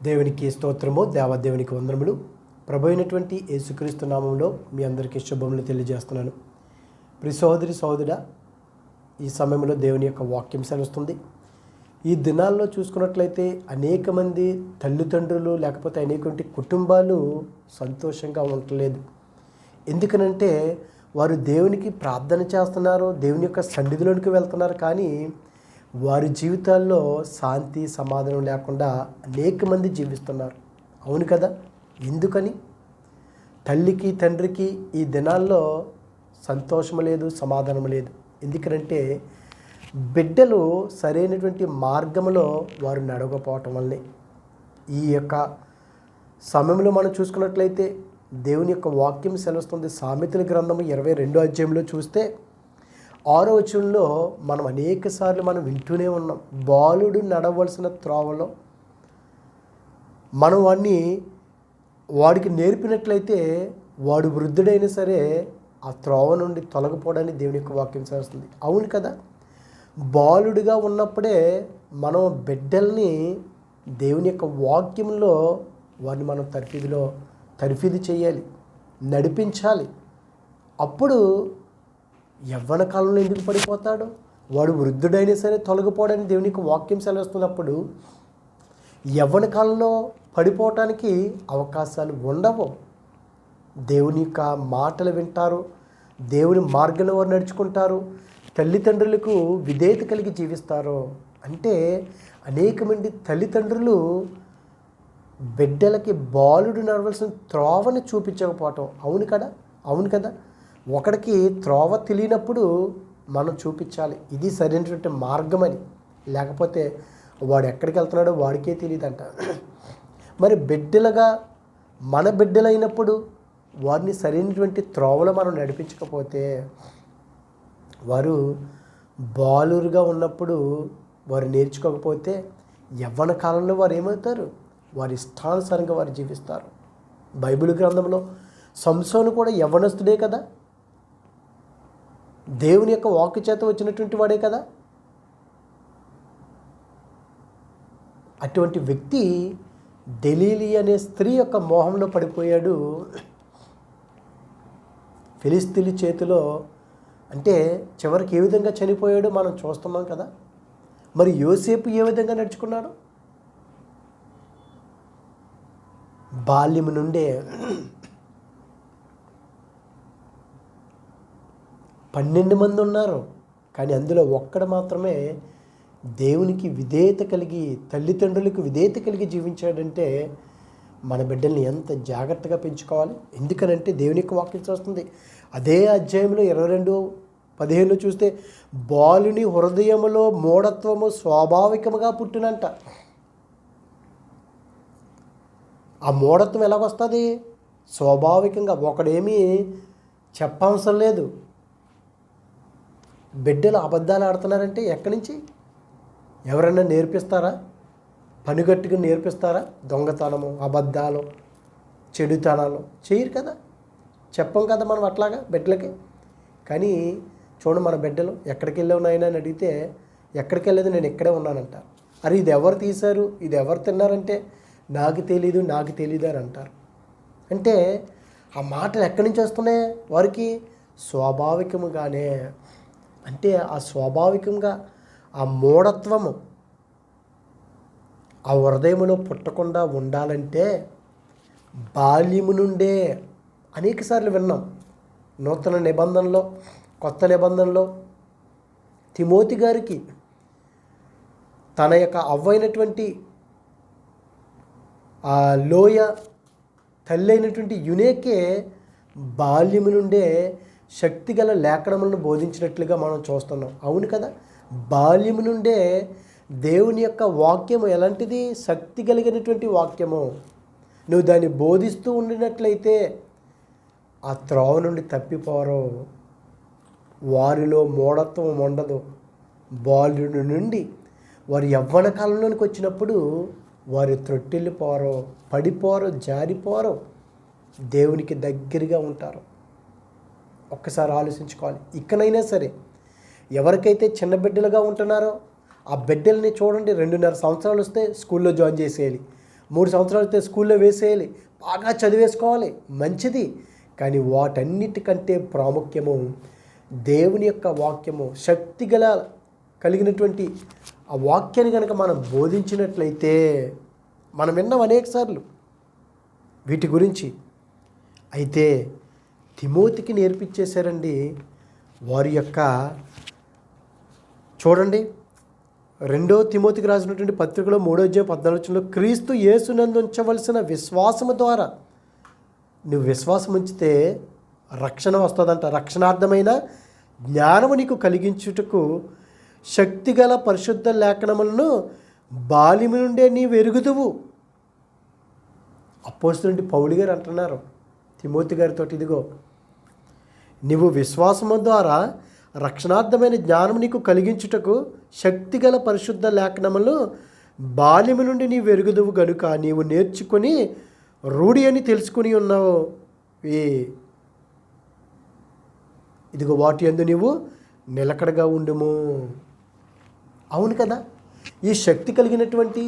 దేవునికి స్తోత్రము, దేవదేవునికి వందనములు. ప్రభు అయినటువంటి యేసుక్రీస్తు నామంలో మీ అందరికీ శుభములు తెలియజేస్తున్నాను. ప్రియ సహోదరి సహోదరుడా, ఈ సమయంలో దేవుని యొక్క వాక్యం సెలవుస్తుంది. ఈ దినాల్లో చూసుకున్నట్లయితే అనేక మంది తల్లిదండ్రులు లేకపోతే అనేక కుటుంబాలు సంతోషంగా ఉండలేదు. ఎందుకనంటే వారు దేవునికి ప్రార్థన చేస్తున్నారు, దేవుని యొక్క సన్నిధిలోనికి వెళ్తున్నారు, కానీ వారి జీవితాల్లో శాంతి సమాధానం లేకుండా అనేక మంది జీవిస్తున్నారు. అవును కదా? ఎందుకని? తల్లికి తండ్రికి ఈ దినాల్లో సంతోషం లేదు, సమాధానం లేదు. ఎందుకంటే బిడ్డలు సరైనటువంటి మార్గంలో వారు నడవకపోవటం వల్లే. ఈ యొక్క సమయంలో మనం చూసుకున్నట్లయితే దేవుని యొక్క వాక్యం సెలవుస్తుంది. సామెతల గ్రంథము 22వ అధ్యాయంలో చూస్తే 6వ వచనంలో మనం అనేక సార్లు మనం వింటూనే ఉన్నాం. బాలుడు నడవలసిన త్రోవలో మనం వాడికి నేర్పినట్లయితే వాడు వృద్ధుడైనా సరే ఆ త్రోవ నుండి తొలగిపోవడానికి దేవుని యొక్క వాక్యం చేస్తుంది. అవును కదా? బాలుడిగా ఉన్నప్పుడే మనం బిడ్డల్ని దేవుని యొక్క వాక్యంలో వారిని మనం తర్ఫీదు చేయాలి, నడిపించాలి. అప్పుడు యవ్వన కాలంలో ఎందుకు పడిపోతాడు? వాడు వృద్ధుడైనా సరే తొలగిపోవడానికి దేవుని యొక్క వాక్యం సెలవుస్తున్నప్పుడు యవ్వన కాలంలో పడిపోవటానికి అవకాశాలు ఉండవు. దేవుని యొక్క మాటలు వింటారు, దేవుని మార్గంలో వారు నడుచుకుంటారు, తల్లిదండ్రులకు విధేయత కలిగి జీవిస్తారు. అంటే అనేక మంది తల్లిదండ్రులు బిడ్డలకి బాలుడు నడవలసిన త్రోవని చూపించకపోవటం. అవును కదా? ఒకడికి త్రోవ తెలియనప్పుడు మనం చూపించాలి, ఇది సరైనటువంటి మార్గం అని. లేకపోతే వాడు ఎక్కడికి వెళ్తున్నాడో వాడికే తెలియదంట. మరి బిడ్డలుగా మన బిడ్డలైనప్పుడు వారిని సరైనటువంటి త్రోవలో మనం నడిపించకపోతే, వారు బాలురుగా ఉన్నప్పుడు వారు నేర్చుకోకపోతే యవ్వన కాలంలో వారు ఏమవుతారు? వారి ఇష్టానుసారంగా వారు జీవిస్తారు. బైబిల్ గ్రంథంలో సంసోను కూడా యవ్వనస్తుడే కదా, దేవుని యొక్క వాక్కు చేత వచ్చినటువంటి వాడే కదా. అటువంటి వ్యక్తి దెలీలి అనే స్త్రీ యొక్క మోహంలో పడిపోయాడు. ఫిలిస్తీన్ల చేతిలో. అంటే చివరికి ఏ విధంగా చనిపోయాడో మనం చూస్తున్నాం కదా. మరి యోసేపు ఏ విధంగా నడుచుకున్నాడు? బాల్యము నుండే 12 మంది ఉన్నారు, కానీ అందులో ఒక్కడు మాత్రమే దేవునికి విధేయత కలిగి, తల్లిదండ్రులకు విధేయత కలిగి జీవించాడంటే మన బిడ్డల్ని ఎంత జాగ్రత్తగా పెంచుకోవాలి. ఎందుకనంటే దేవుని యొక్క వాక్యం చూస్తుంది. అదే అధ్యాయంలో 22:15 చూస్తే బాలుని హృదయములో మూఢత్వము స్వాభావికముగా పుట్టినంట. ఆ మూఢత్వం ఎలాగొస్తుంది? స్వాభావికంగా. ఒకడేమీ చెప్పవసరం లేదు. బిడ్డలు అబద్ధాలు ఆడుతున్నారంటే ఎక్కడి నుంచి? ఎవరైనా నేర్పిస్తారా? పనిగట్టుగా నేర్పిస్తారా? దొంగతనము, అబద్ధాలు, చెడుతనాలు చేయరు కదా, చెప్పం కదా మనం అట్లాగా బిడ్డలకి. కానీ చూడండి, మన బిడ్డలు ఎక్కడికి వెళ్ళావు నాయనా అని అడిగితే ఎక్కడికి వెళ్ళలేదు, నేను ఇక్కడే ఉన్నానంట. అరే ఇది ఎవరు తీశారు, ఇది ఎవరు తిన్నారంటే నాకు తెలీదు అని అంటారు. అంటే ఆ మాటలు ఎక్కడి నుంచి వస్తున్నాయి వారికి? స్వాభావికముగానే. అంటే ఆ స్వాభావికంగా ఆ మూఢత్వము ఆ హృదయములో పుట్టకుండా ఉండాలంటే బాల్యము నుండే అనేకసార్లు విన్నాం. నూతన నిబంధనలో, కొత్త నిబంధనలో తిమోతి గారికి తన యొక్క అవ్వైనటువంటి ఆ లోయ తల్లి అయినటువంటి యునేకే బాల్యము నుండే శక్తిగల లేఖనములను బోధించినట్లుగా మనం చూస్తున్నాం. అవును కదా? బాల్యము నుండే దేవుని యొక్క వాక్యము ఎలాంటిది? శక్తి కలిగినటువంటి వాక్యము. నువ్వు దాన్ని బోధిస్తూ ఉండినట్లయితే ఆ త్రోవ నుండి తప్పిపోరు. వారిలో మూఢత్వం ఉండదు. బాలుడి నుండి వారి యవ్వన కాలంలోనికి వచ్చినప్పుడు వారు త్రొట్టిల్లిపోరు, పడిపోరు, జారిపోరు, దేవునికి దగ్గరగా ఉంటారు. ఒక్కసారి ఆలోచించుకోవాలి. ఇకనైనా సరే ఎవరికైతే చిన్న బిడ్డలుగా ఉంటున్నారో ఆ బిడ్డల్ని చూడండి, 2.5 సంవత్సరాలు వస్తే స్కూల్లో జాయిన్ చేసేయాలి. 3 సంవత్సరాలు అయితే స్కూల్లో వేసేయాలి, బాగా చదివేసుకోవాలి, మంచిది. కానీ వాటన్నిటికంటే ప్రాముఖ్యము దేవుని యొక్క వాక్యము, శక్తి కలిగినటువంటి ఆ వాక్యాన్ని కనుక మనం బోధించినట్లయితే, మనం విన్నాం అనేకసార్లు వీటి గురించి. అయితే తిమోతికి నేర్పించేశారండి వారి యొక్క, చూడండి 2 తిమోతికి రాసినటువంటి పత్రికలో 3:14 క్రీస్తు యేసునందు ఉంచవలసిన విశ్వాసము ద్వారా, నువ్వు విశ్వాసం ఉంచితే రక్షణ వస్తుందంట. రక్షణార్థమైన జ్ఞానము నీకు కలిగించుటకు శక్తిగల పరిశుద్ధ లేఖనములను బాల్యము నుండే నీవు ఎరుగుదువు. అపోస్తలుడు పౌలు గారు అంటున్నారు తిమోతి గారితో, ఇదిగో నీవు విశ్వాసము ద్వారా రక్షణార్థమైన జ్ఞానం నీకు కలిగించుటకు శక్తిగల పరిశుద్ధ లేఖనములు బాల్యము నుండి నీవు ఎరుగుదువు గనుక నీవు నేర్చుకొని రూఢి అని తెలుసుకుని ఉన్నావు. ఇదిగో వాటి యందు నీవు నిలకడగా ఉండుము. అవును కదా, ఈ శక్తి కలిగినటువంటి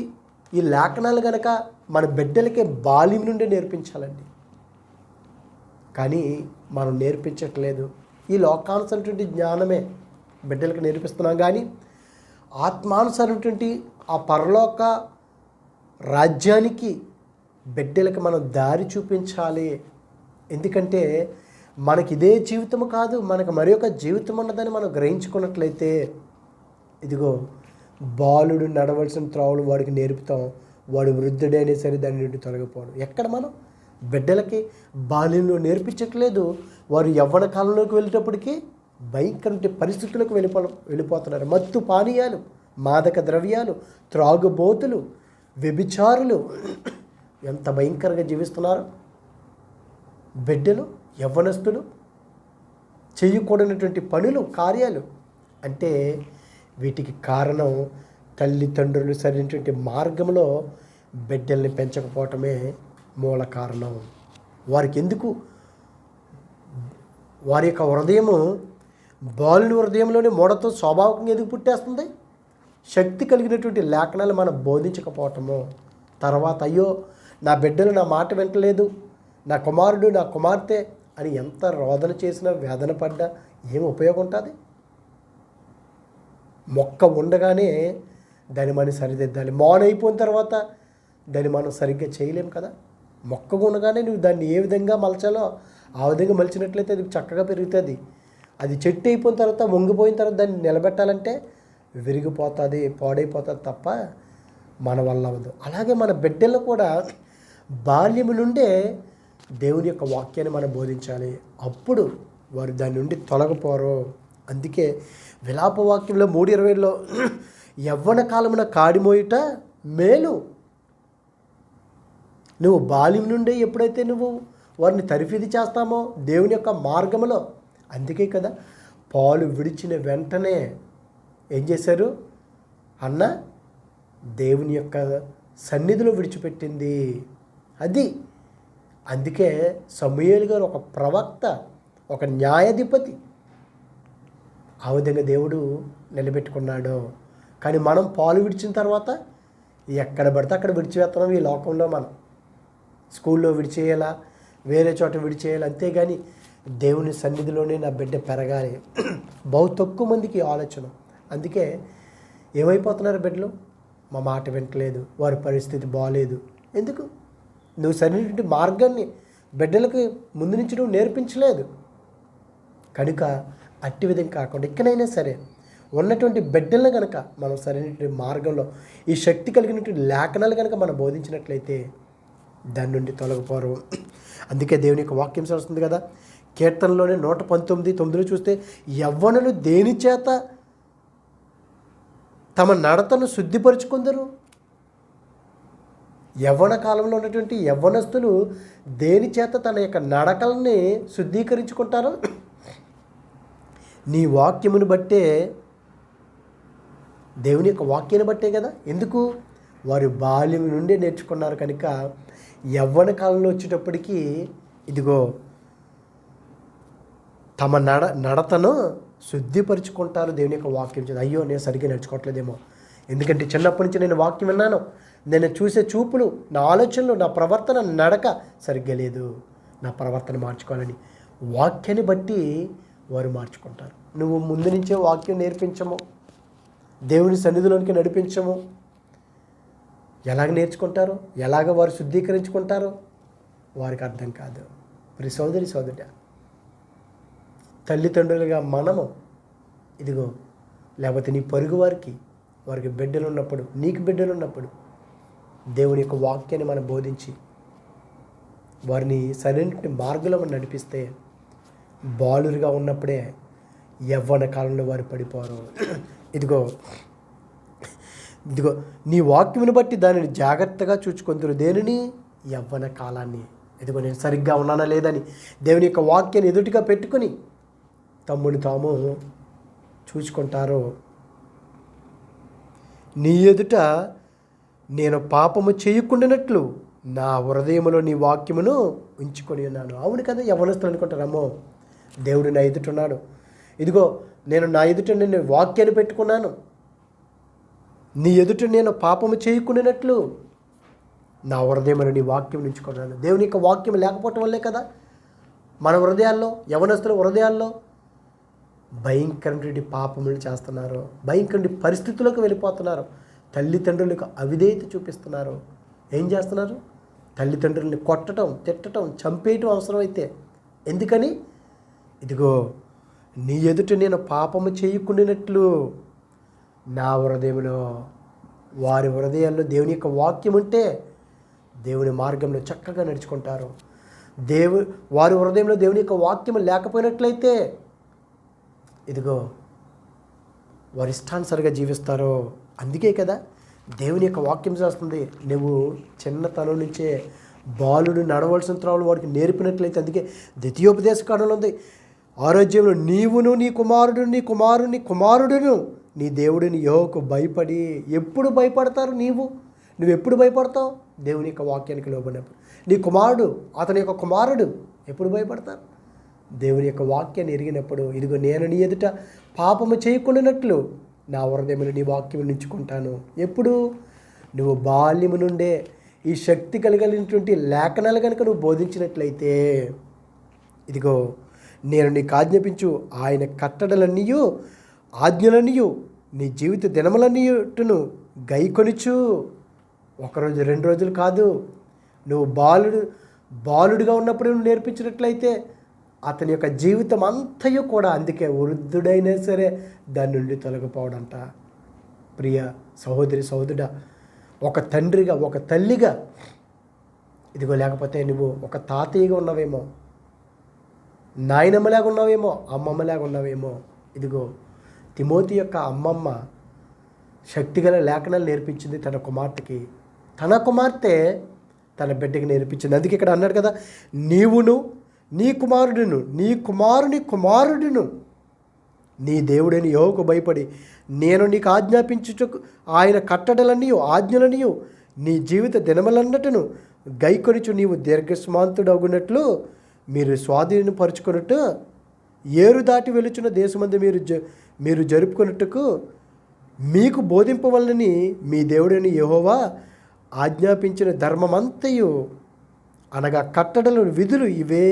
ఈ లేఖనాలు కనుక మన బిడ్డలకే బాల్యం నుండి నేర్పించాలండి. కానీ మనం నేర్పించట్లేదు. ఈ లోకానుసరైనటువంటి జ్ఞానమే బిడ్డలకు నేర్పిస్తున్నాం, కానీ ఆత్మానుసరైనటువంటి ఆ పరలోక రాజ్యానికి బిడ్డలకు మనం దారి చూపించాలి. ఎందుకంటే మనకి ఇదే జీవితం కాదు, మనకు మరి ఒక జీవితం ఉన్నదని మనం గ్రహించుకున్నట్లయితే, ఇదిగో బాలుడు నడవలసిన త్రోవలు వాడికి నేర్పుతాం, వాడు వృద్ధుడైనా సరే దాని నుండి తొలగిపోవడం. ఎక్కడ మనం బిడ్డలకి బాల్యంలో నేర్పించట్లేదు. వారు యవ్వన కాలంలోకి వెళ్ళేటప్పటికీ భయంకర పరిస్థితులకు వెళ్ళిపోతున్నారు. మత్తు పానీయాలు, మాదక ద్రవ్యాలు, త్రాగుబోతులు, వ్యభిచారులు ఎంత భయంకరంగా జీవిస్తున్నారు బిడ్డలు, యవ్వనస్తులు. చేయకూడనటువంటి పనులు, కార్యాలు. అంటే వీటికి కారణం తల్లిదండ్రులు సరైనటువంటి మార్గంలో బిడ్డల్ని పెంచకపోవటమే మూల కారణం. వారికి ఎందుకు వారి యొక్క హృదయము బాలుని హృదయంలోని మూఢతో స్వాభావికంగా ఎందుకు పుట్టేస్తుంది? శక్తి కలిగినటువంటి లేఖనాలు మనం బోధించకపోవటము. తర్వాత అయ్యో నా బిడ్డలు నా మాట వింటలేదు, నా కుమారుడు నా కుమార్తె అని ఎంత రోదన చేసినా వేదన పడ్డా ఏం ఉపయోగం ఉంటుంది? మొక్క ఉండగానే దాన్ని మనం సరిదిద్దాలి. మౌన అయిపోయిన తర్వాత దాన్ని మనం సరిగ్గా చేయలేము కదా. మొక్క ఉండగానే నువ్వు దాన్ని ఏ విధంగా మలచాలో ఆ విధంగా మలిచినట్లయితే అది చక్కగా పెరుగుతుంది. అది చెట్టు అయిపోయిన తర్వాత, వంగిపోయిన తర్వాత దాన్ని నిలబెట్టాలంటే విరిగిపోతుంది, పాడైపోతుంది తప్ప మన వల్ల అవ్వదు. అలాగే మన బిడ్డలు కూడా బాల్యము నుండే దేవుని యొక్క వాక్యాన్ని మనం బోధించాలి. అప్పుడు వారు దాని నుండి తొలగిపోరు. అందుకే విలాప వాక్యంలో 3:20లో యవ్వన కాలమున కాడిమోయుట మేలు. నువ్వు బాల్యం నుండి ఎప్పుడైతే నువ్వు వారిని తరిఫిది చేస్తామో దేవుని యొక్క మార్గంలో, అందుకే కదా పాలు విడిచిన వెంటనే ఏం చేశారు? అన్న దేవుని యొక్క సన్నిధిలో విడిచిపెట్టింది. అది అందుకే సమూయేలు గారు ఒక ప్రవక్త, ఒక న్యాయాధిపతి. ఆ విధంగా దేవుడు నిలబెట్టుకున్నాడు. కానీ మనం పాలు విడిచిన తర్వాత ఎక్కడ పడితే అక్కడ విడిచివేస్తున్నాం. ఈ లోకంలో మనం స్కూల్లో విడిచేయాలా, వేరే చోట విడిచేయాలి, అంతేగాని దేవుని సన్నిధిలోనే నా బిడ్డ పెరగాలి. బహు తక్కువ మందికి ఆలోచన. అందుకే ఏమైపోతున్నారు బిడ్డలు? మా మాట వింటలేదు, వారి పరిస్థితి బాగాలేదు. ఎందుకు? నువ్వు సరైనటువంటి మార్గాన్ని బిడ్డలకు ముందు నుంచి నువ్వు నేర్పించలేదు కనుక అట్టి విధంగా కాకుండా ఇక్కడైనా సరే ఉన్నటువంటి బిడ్డలను కనుక మనం సరైనటువంటి మార్గంలో ఈ శక్తి కలిగినటువంటి లేఖనాలు కనుక మనం బోధించినట్లయితే దాని నుండి తొలగిపోరు. అందుకే దేవుని యొక్క వాక్యం వస్తుంది కదా, కీర్తనలోనే 119:9 చూస్తే యవ్వనులు దేని చేత తమ నడతను శుద్ధిపరుచుకుందరు? యవ్వన కాలంలో ఉన్నటువంటి యవ్వనస్తులు దేని చేత తన యొక్క నడకల్ని శుద్ధీకరించుకుంటారు? నీ వాక్యమును బట్టే, దేవుని యొక్క వాక్యాన్ని బట్టే కదా. ఎందుకు? వారు బాల్యం నుండి నేర్చుకున్నారు కనుక యవ్వన కాలంలో వచ్చేటప్పటికి ఇదిగో తమ నడతను శుద్ధిపరుచుకుంటారు దేవుని యొక్క వాక్యం చేత. అయ్యో నేను సరిగ్గా నడుచుకోవట్లేదేమో, ఎందుకంటే చిన్నప్పటి నుంచి నేను వాక్యం విన్నాను, నేను చూసే చూపులు, నా ఆలోచనలు, నా ప్రవర్తన, నడక సరిగ్గా లేదు, నా ప్రవర్తన మార్చుకోవాలని వాక్యాన్ని బట్టి వారు మార్చుకుంటారు. నువ్వు ముందు నుంచే వాక్యం నేర్పించము, దేవుని సన్నిధిలోనికి నడిపించము, ఎలాగ నేర్చుకుంటారో, ఎలాగ వారు శుద్ధీకరించుకుంటారో వారికి అర్థం కాదు. మరి సోదరి సోదరుడా, తల్లిదండ్రులుగా మనము ఇదిగో, లేకపోతే నీ పొరుగు వారికి బిడ్డలు ఉన్నప్పుడు, నీకు బిడ్డలు ఉన్నప్పుడు దేవుని యొక్క వాక్యాన్ని మనం బోధించి వారిని సరైన మార్గంలో మనం నడిపిస్తే బాలురుగా ఉన్నప్పుడే యవ్వన కాలంలో వారు పడిపోరు. ఇదిగో నీ వాక్యమును బట్టి దానిని జాగ్రత్తగా చూచుకొందురు. దేనిని? యవ్వన కాలాన్ని. ఇదిగో నేను సరిగ్గా ఉన్నానా లేదని దేవుని యొక్క వాక్యాన్ని ఎదుటిగా పెట్టుకుని తమ్ముని తాము చూసుకుంటారు. నీ ఎదుట నేను పాపము చేయకుండానట్లు నా హృదయములో నీ వాక్యమును ఉంచుకొని ఉన్నాను. అవును కదా, యవ్వనస్తులు అనుకుంటారు, అమ్మో దేవుడు నా ఎదుట ఉన్నాడు, ఇదిగో నేను నా ఎదుట నేను వాక్యాన్ని పెట్టుకున్నాను, నీ ఎదుట నేను పాపము చేయకుండానట్లు నా హృదయములో నీ వాక్యం ఉంచుకున్నాను. దేవుని యొక్క వాక్యం లేకపోవటం వల్లే కదా మన హృదయాల్లో, యవ్వనస్తుల హృదయాల్లో భయంకరమైన పాపములు చేస్తున్నారు, భయంకర పరిస్థితులకు వెళ్ళిపోతున్నారు, తల్లిదండ్రులకు అవిధేయత చూపిస్తున్నారు. ఏం చేస్తున్నారు? తల్లిదండ్రుల్ని కొట్టడం, తిట్టడం, చంపేయటం అవసరమైతే. ఎందుకని? ఇదిగో నీ ఎదుట నేను పాపము చేయకుండానట్లు నా హృదయంలో, వారి హృదయాల్లో దేవుని యొక్క వాక్యం ఉంటే దేవుని మార్గంలో చక్కగా నడుచుకుంటారు. వారి హృదయంలో దేవుని యొక్క వాక్యం లేకపోయినట్లయితే ఇదిగో వారి ఇష్టానుసారిగా జీవిస్తారో. అందుకే కదా దేవుని యొక్క వాక్యం చేస్తుంది, నువ్వు చిన్నతనం నుంచే బాలుడు నడవలసిన త్రోవలు వాడికి నేర్పినట్లయితే, అందుకే ద్వితీయోపదేశ కాండంలో ఉంది, ఆరోగ్యంలో నీవును నీ కుమారుడును నీ దేవుడిని యెహోవాకు భయపడి. ఎప్పుడు భయపడతారు? నువ్వు ఎప్పుడు భయపడతావు? దేవుని యొక్క వాక్యానికి లోబడినప్పుడు. నీ కుమారుడు, అతని యొక్క కుమారుడు ఎప్పుడు భయపడతారు? దేవుని యొక్క వాక్యాన్ని ఎరిగినప్పుడు. ఇదిగో నేను నీ ఎదుట పాపము చేయకుండానట్లు నా హృదయములో నీ వాక్యం ఉంచుకుంటాను. ఎప్పుడు? నువ్వు బాల్యము నుండే ఈ శక్తి కలిగినటువంటి లేఖనాలు కనుక నువ్వు బోధించినట్లయితే, ఇదిగో నేను నీకు ఆజ్ఞాపించు ఆయన కట్టడలన్నీయు ఆజ్ఞలన్నీయు నీ జీవిత దినములన్నీయును గైకొనుచు. ఒకరోజు 2 రోజులు కాదు, నువ్వు బాలుడిగా ఉన్నప్పుడు నువ్వు నేర్పించినట్లయితే అతని యొక్క జీవితం అంతయు కూడా, అందుకే వృద్ధుడైనా సరే దాని నుండి తొలగిపోవడంట. ప్రియ సహోదరి సహోదరుడా, ఒక తండ్రిగా, ఒక తల్లిగా, ఇదిగో లేకపోతే నువ్వు ఒక తాతయ్యగా ఉన్నావేమో, నాయనమ్మలాగా ఉన్నావేమో, అమ్మమ్మలాగా ఉన్నావేమో. ఇదిగో తిమోతి యొక్క అమ్మమ్మ శక్తిగల లేఖనాలు నేర్పించింది తన కుమార్తెకి, తన కుమార్తె తన బిడ్డకి నేర్పించింది. అందుకే ఇక్కడ అన్నాడు కదా, నీవును నీ కుమారుడును నీ దేవుడైన యెహోవాకు భయపడి నేను నీకు ఆజ్ఞాపించుటకు ఆయన కట్టడలన్నీ ఆజ్ఞలన్నీ నీ జీవిత దినములన్నట్టును గైకొనుచు నీవు దీర్ఘస్మాంతుడగునట్లు మీరు స్వాధీనపరుచుకున్నట్టు ఏరు దాటి వెలుచున్న దేశమందు మీరు జరుపుకున్నట్టుకు మీకు బోధింపవలనని మీ దేవుడైన యెహోవా ఆజ్ఞాపించిన ధర్మమంతయు, అనగా కట్టడలు, విధులు ఇవే.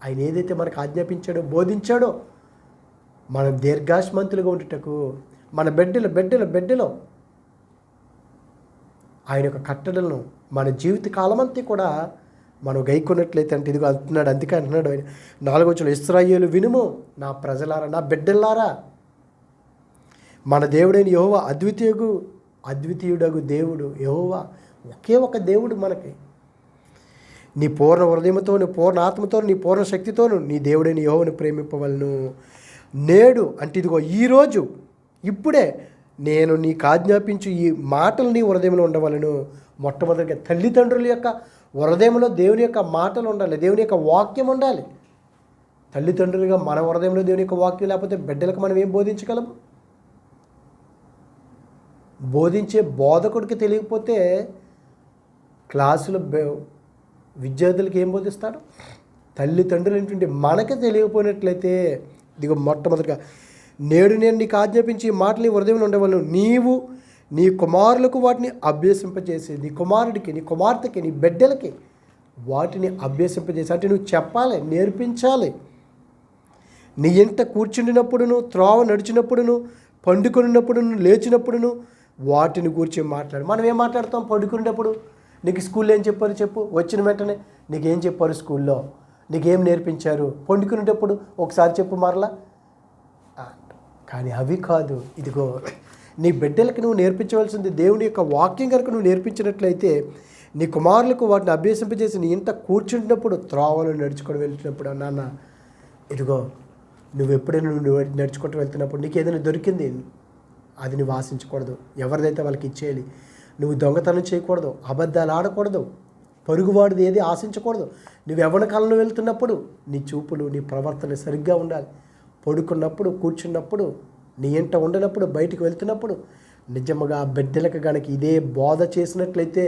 ఆయన ఏదైతే మనకు ఆజ్ఞాపించాడో, బోధించాడో, మనం దీర్ఘాస్మంతులుగా ఉండేటకు మన బిడ్డలో ఆయన యొక్క కట్టడలను మన జీవిత కాలమంతా కూడా మనం గైకొన్నట్లయితే అంటే, ఇదిగో అంటున్నాడు, అందుకే అంటున్నాడు ఆయన 4వ వచనంలో, ఇశ్రాయేలు వినుము నా ప్రజలారా, నా బిడ్డలారా, మన దేవుడైన యెహోవా అద్వితీయుడగు దేవుడు. యెహోవా ఒకే ఒక దేవుడు మనకి. నీ పూర్ణ హృదయంతో, నీ పూర్ణ ఆత్మతో, నీ పూర్ణ శక్తితోను నీ దేవుడైన యెహోవాను ప్రేమింపవలను. నేడు అంటే ఇదిగో ఈరోజు, ఇప్పుడే నేను నీకు ఆజ్ఞాపించు ఈ మాటలు నీ హృదయంలో ఉండవలను. మొట్టమొదటిగా తల్లిదండ్రుల యొక్క హృదయంలో దేవుని యొక్క మాటలు ఉండాలి, దేవుని యొక్క వాక్యం ఉండాలి. తల్లిదండ్రులుగా మన హృదయంలో దేవుని యొక్క వాక్యం లేకపోతే బిడ్డలకు మనం ఏం బోధించగలము? బోధించే బోధకుడికి తెలియకపోతే క్లాసులో విద్యార్థులకి ఏం బోధిస్తాడు? తల్లిదండ్రులు ఏంటంటే మనకి తెలియకపోయినట్లయితే, ఇదిగో మొట్టమొదటిగా నేడు నేను నీకు ఆజ్ఞాపించి ఈ మాటలు నీ హృదయంలో ఉండవలను. నీవు నీ కుమారులకు వాటిని అభ్యసింపజేసి, నీ కుమారుడికి, నీ కుమార్తెకి, నీ బిడ్డలకి వాటిని అభ్యసింపజేసి, అంటే నువ్వు చెప్పాలి, నేర్పించాలి. నీ ఇంట కూర్చుండినప్పుడును, త్రోవ నడిచినప్పుడును, పండుకొనినప్పుడును, లేచినప్పుడును వాటిని గురించి మాట్లాడు. మనం ఏం మాట్లాడతాం? పండుకునేటప్పుడు నీకు స్కూల్లో ఏం చెప్పారు చెప్పు. వచ్చిన వెంటనే నీకేం చెప్పారు స్కూల్లో, నీకేం నేర్పించారు. పండుకునేటప్పుడు ఒకసారి చెప్పు మరలా. కానీ అవి కాదు. ఇదిగో నీ బిడ్డలకు నువ్వు నేర్పించవలసింది దేవుని యొక్క వాక్యం కనుక నువ్వు నేర్పించినట్లయితే, నీ కుమారులకు వాటిని అభ్యసింపజేసి నీ ఇంట కూర్చుంటున్నప్పుడు, త్రోవలు నడుచుకొని వెళ్తున్నప్పుడు, నాన్న ఇదిగో నువ్వు ఎప్పుడైనా నువ్వు నడుచుకుంటూ వెళ్తున్నప్పుడు నీకు ఏదైనా దొరికింది, అది నువ్వు ఆశించకూడదు. ఎవరిదైతే వాళ్ళకి ఇచ్చేయాలి. నువ్వు దొంగతనం చేయకూడదు, అబద్ధాలు ఆడకూడదు, పొరుగువాడిది ఏది ఆశించకూడదు. నువ్వు యవ్వన కాలంలో వెళ్తున్నప్పుడు నీ చూపులు, నీ ప్రవర్తన సరిగ్గా ఉండాలి. పడుకున్నప్పుడు, కూర్చున్నప్పుడు, నీ ఇంట ఉండనప్పుడు, బయటికి వెళ్తున్నప్పుడు నిజముగా బిడ్డలకు కనుక ఇదే బోధ చేసినట్లయితే,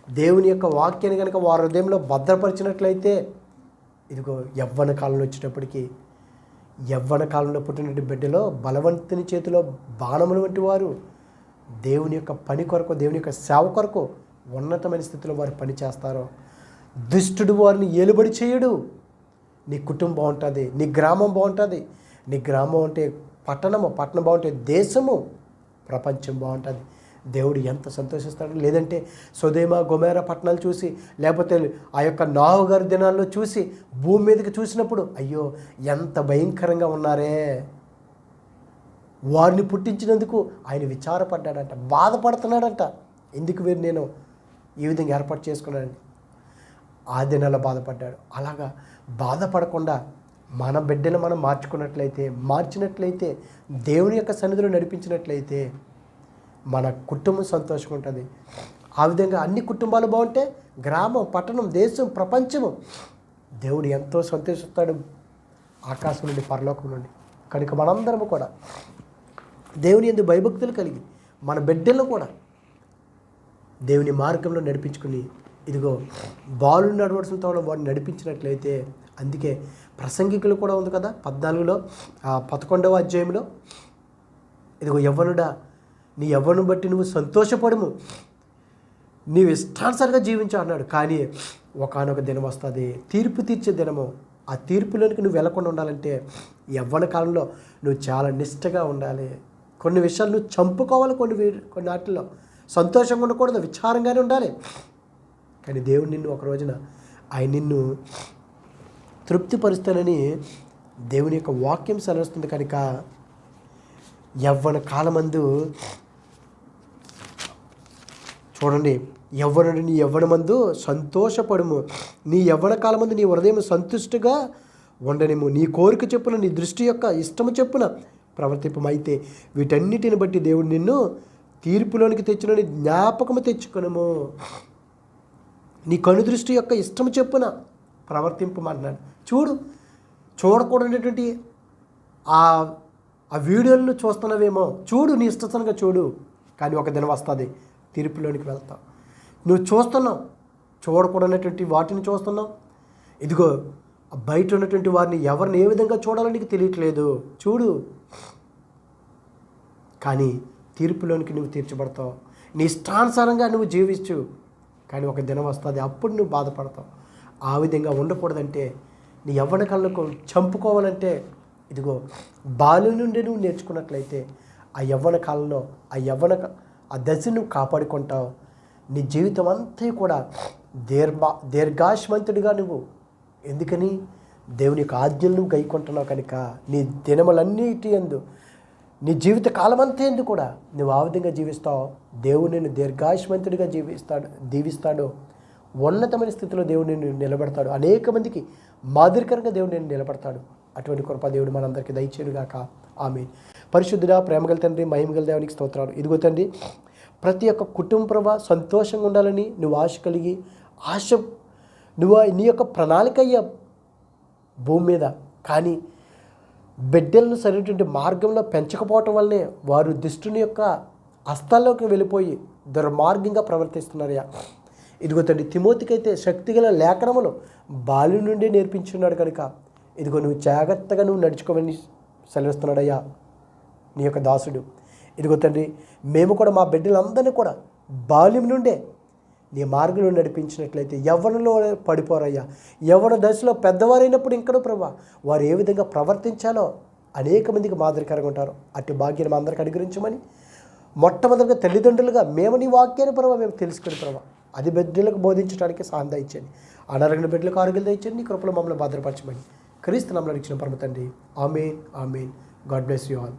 దేవుని యొక్క వాక్యాన్ని కనుక వారి హృదయంలో భద్రపరిచినట్లయితే, ఇదిగో యవ్వన కాలంలో వచ్చేటప్పటికి, యవ్వన కాలంలో పుట్టినటువంటి బిడ్డలో బలవంతుని చేతిలో బాణములు వంటి వారు దేవుని యొక్క పని కొరకు, దేవుని యొక్క సేవ కొరకు ఉన్నతమైన స్థితిలో వారు పని చేస్తారో. దుష్టుడు వారిని ఏలుబడి చేయడు. నీ కుటుంబం బాగుంటుంది, నీ గ్రామం బాగుంటుంది. నీ గ్రామం అంటే పట్టణము, పట్టణం బాగుంటే దేశము, ప్రపంచం బాగుంటుంది. దేవుడు ఎంత సంతోషిస్తాడు. లేదంటే సొదొమ గొమొర్రా పట్టణాలు చూసి, లేకపోతే ఆ యొక్క నోహు గారి దినాల్లో చూసి భూమి మీదకి చూసినప్పుడు అయ్యో ఎంత భయంకరంగా ఉన్నారే, వారిని పుట్టించినందుకు ఆయన విచారపడ్డాడంట, బాధపడుతున్నాడంట. ఎందుకు వీరు నేను ఈ విధంగా ఏర్పాటు చేసుకున్నానని ఆ దినాల్లో బాధపడ్డాడు. అలాగా బాధపడకుండా మన బిడ్డను మనం మార్చినట్లయితే, దేవుని యొక్క సన్నిధిలో నడిపించినట్లయితే మన కుటుంబం సంతోషంగా ఉంటుంది. ఆ విధంగా అన్ని కుటుంబాలు బాగుంటే గ్రామం, పట్టణం, దేశం, ప్రపంచము దేవుడు ఎంతో సంతోషిస్తాడు, ఆకాశం నుండి, పరలోకం నుండి. కనుక మనందరము కూడా దేవుని యందు భయభక్తులు కలిగి మన బిడ్డలను కూడా దేవుని మార్గంలో నడిపించుకుని, ఇదిగో బాలుని నడవలసిన తోడ వాడిని నడిపించినట్లయితే, అందుకే ప్రసంగికులు కూడా ఉంది కదా 14లో 11వ అధ్యాయంలో, ఇదిగో యవ్వనుడా నీ యవ్వను బట్టి నువ్వు సంతోషపడము, నీవు ఇష్టానుసారంగా జీవించు అన్నాడు. కానీ ఒకానొక దినం వస్తుంది, తీర్పు తీర్చే దినము. ఆ తీర్పులోనికి నువ్వు వెళ్లకుండా ఉండాలంటే యవ్వన కాలంలో నువ్వు చాలా నిష్టగా ఉండాలి. కొన్ని విషయాలు నువ్వు చంపుకోవాలి, కొన్ని వాటిల్లో సంతోషంగా ఉండకూడదు, విచారంగానే ఉండాలి. కానీ దేవుడు నిన్ను ఒక రోజున ఆయన నిన్ను తృప్తిపరుస్తానని దేవుని యొక్క వాక్యం సెలవుస్తుంది. కనుక యవ్వన కాలమందు చూడండి, యవ్వనుడు నీ యవ్వనమందు సంతోషపడుము, నీ యవ్వన కాలమందు నీ హృదయం సంతుష్టిగా ఉండనిము, నీ కోరిక చెప్పున, నీ దృష్టి యొక్క ఇష్టము చెప్పున ప్రవర్తింపమైతే వీటన్నిటిని బట్టి దేవుడు నిన్ను తీర్పులోనికి తెచ్చునని జ్ఞాపకము తెచ్చుకొనుము. నీ కనుదృష్టి యొక్క ఇష్టము చెప్పున ప్రవర్తింపమంటున్నాడు. చూడకూడనటువంటి ఆ వీడియోలను చూస్తున్నావేమో, చూడు, నీ ఇష్టంగా చూడు. కానీ ఒక దినం వస్తుంది, తీర్పులోనికి వెళ్తావు. నువ్వు చూస్తున్నావు, చూడకూడనటువంటి వాటిని చూస్తున్నావు. ఇదిగో బయట ఉన్నటువంటి వారిని ఎవరిని ఏ విధంగా చూడాలో నీకు తెలియట్లేదు, చూడు. కానీ తీర్పులోనికి నువ్వు తీర్చబడతావు. నీ ఇష్టానుసారంగా నువ్వు జీవించు. కానీ ఒక దినం వస్తుంది, అప్పుడు నువ్వు బాధపడతావు. ఆ విధంగా ఉండకూడదంటే, నీ యవ్వన కళ్ళకు చంపుకోవాలంటే, ఇదిగో బాల్య నుండి నువ్వు నేర్చుకున్నట్లయితే ఆ యవ్వన కాలంలో ఆ దశను నువ్వు కాపాడుకుంటావు. నీ జీవితం అంతా కూడా దీర్ఘాయుష్మంతుడిగా నువ్వు, ఎందుకని దేవుని యొక్క ఆజ్ఞలు నువ్వు గైకొంటున్నావు కనుక నీ దినములన్నిటి యందు, నీ జీవిత కాలం అంతా ఎందు కూడా నువ్వు ఆ విధంగా జీవిస్తావు. దేవుడు నిన్ను దీర్ఘాయుష్మంతుడిగా దీవిస్తాడు. ఉన్నతమైన స్థితిలో దేవుడు నిన్ను నిలబెడతాడు. అనేక మందికి మాదిరికరంగా దేవుడు నిన్ను నిలబెడతాడు. అటువంటి కృప దేవుడు మనందరికీ దయచేయుగాక. ఆమేన్. పరిశుద్ధుడా, ప్రేమగల తండ్రి, మహిమగల దేవునికి స్తోత్రాలు. ఇదిగో తండ్రి, ప్రతి ఒక్క కుటుంబ సంతోషంగా ఉండాలని నువ్వు ఆశ కలిగి, నువ్వు నీ యొక్క ప్రణాళిక అయ్యా భూమి మీద. కానీ బిడ్డలను సరైనటువంటి మార్గంలో పెంచకపోవటం వల్లనే వారు దుష్టుని యొక్క హస్తాల్లోకి వెళ్ళిపోయి దుర్మార్గంగా ప్రవర్తిస్తున్నారయ్యా. ఇదిగో తండ్రి, తిమోతికైతే శక్తిగల లేఖనములు బాల్యం నుండి నేర్పించున్నాడు కనుక ఇదిగో నువ్వు జాగ్రత్తగా నువ్వు నడుచుకోమని సెలవిస్తున్నాడయ్యా నీ యొక్క దాసుడు. ఇదిగో తండ్రి, మేము కూడా మా బిడ్డలందరినీ కూడా బాల్యం నుండే నీ మార్గంలో నడిపించినట్లయితే యవ్వనంలో పడిపోరయ్యా. యవ్వన దశలో పెద్దవారైనప్పుడు ఇంకనూ ప్రభా వారు ఏ విధంగా ప్రవర్తించాలో అనేక మందికి మాదిరికరంగా ఉంటారు. అటు భాగ్యాన్ని మా అందరికి అనుగ్రహించమని మొట్టమొదటిగా తల్లిదండ్రులుగా మేము నీ వాక్యాన్ని ప్రభావ మేము తెలుసుకుని ప్రభావ అది బిడ్డలకు బోధించడానికి సహాయం దయచేయండి. అనారోగ్య బిడ్డలకు ఆరోగ్యం దయచేయండి. నీ కృపలో మమ్మల్ని భద్రపరచమని క్రీస్తు నామములో ఇచ్చిన పరమ తండ్రి. Amen, amen. God bless you all.